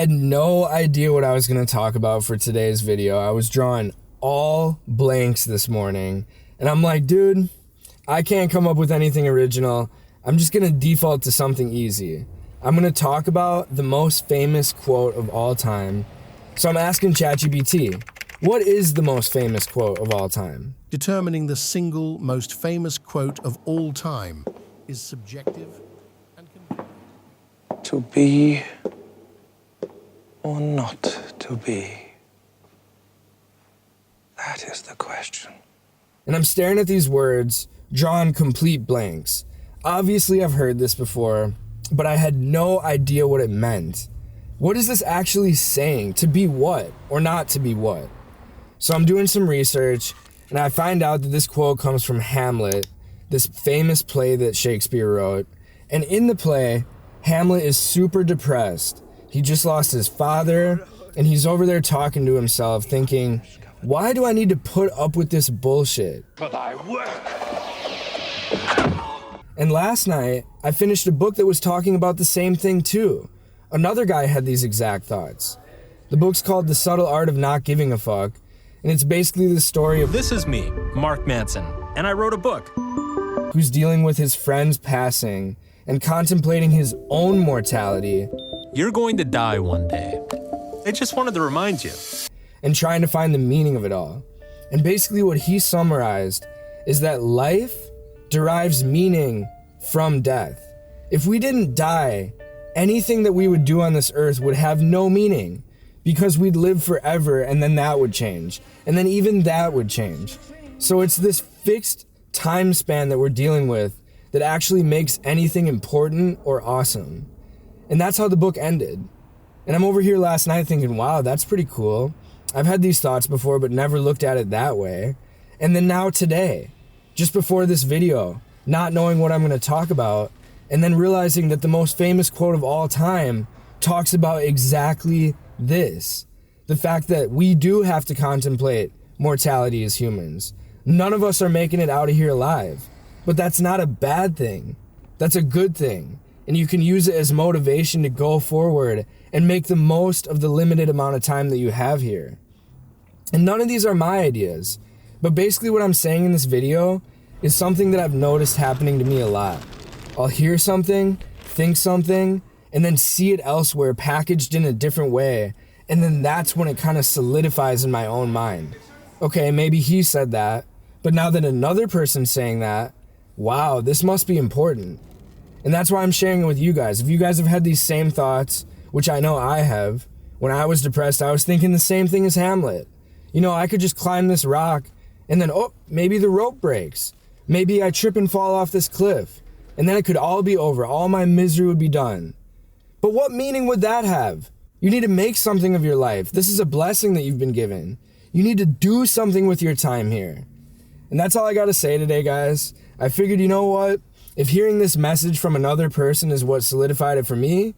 had no idea what I was going to talk about for today's video. I was drawing all blanks this morning, and I'm like, dude, I can't come up with anything original. I'm just going to default to something easy. I'm going to talk about the most famous quote of all time. So I'm asking ChatGPT, what is the most famous quote of all time? Determining the single most famous quote of all time is subjective and convenient. To be or not to be? That is the question. And I'm staring at these words, drawing complete blanks. Obviously, I've heard this before, but I had no idea what it meant. What is this actually saying? To be what or not to be what? So I'm doing some research, and I find out that this quote comes from Hamlet, this famous play that Shakespeare wrote. And in the play, Hamlet is super depressed. He just lost his father, and he's over there talking to himself, thinking, why do I need to put up with this bullshit? For thy work. And last night, I finished a book that was talking about the same thing too. Another guy had these exact thoughts. The book's called The Subtle Art of Not Giving a Fuck, and it's basically the story of This is me, Mark Manson, and I wrote a book. Who's dealing with his friend's passing and contemplating his own mortality. You're going to die one day. I just wanted to remind you. And trying to find the meaning of it all. And basically what he summarized is that life derives meaning from death. If we didn't die, anything that we would do on this earth would have no meaning, because we'd live forever, and then that would change, and then even that would change. So it's this fixed time span that we're dealing with that actually makes anything important or awesome. And that's how the book ended. And I'm over here last night thinking, wow, that's pretty cool. I've had these thoughts before, but never looked at it that way. And then now today, just before this video, not knowing what I'm going to talk about, and then realizing that the most famous quote of all time talks about exactly this. The fact that we do have to contemplate mortality as humans. None of us are making it out of here alive. But that's not a bad thing. That's a good thing. And you can use it as motivation to go forward and make the most of the limited amount of time that you have here. And none of these are my ideas. But basically what I'm saying in this video is something that I've noticed happening to me a lot. I'll hear something, think something, and then see it elsewhere packaged in a different way. And then that's when it kind of solidifies in my own mind. Okay, maybe he said that, but now that another person's saying that, wow, this must be important. And that's why I'm sharing it with you guys. If you guys have had these same thoughts, which I know I have, when I was depressed, I was thinking the same thing as Hamlet. You know, I could just climb this rock and then, oh, maybe the rope breaks. Maybe I trip and fall off this cliff. And then it could all be over. All my misery would be done. But what meaning would that have? You need to make something of your life. This is a blessing that you've been given. You need to do something with your time here. And that's all I got to say today, guys. I figured, you know what? If hearing this message from another person is what solidified it for me,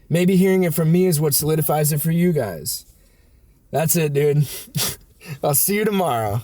maybe hearing it from me is what solidifies it for you guys. That's it, dude. I'll see you tomorrow.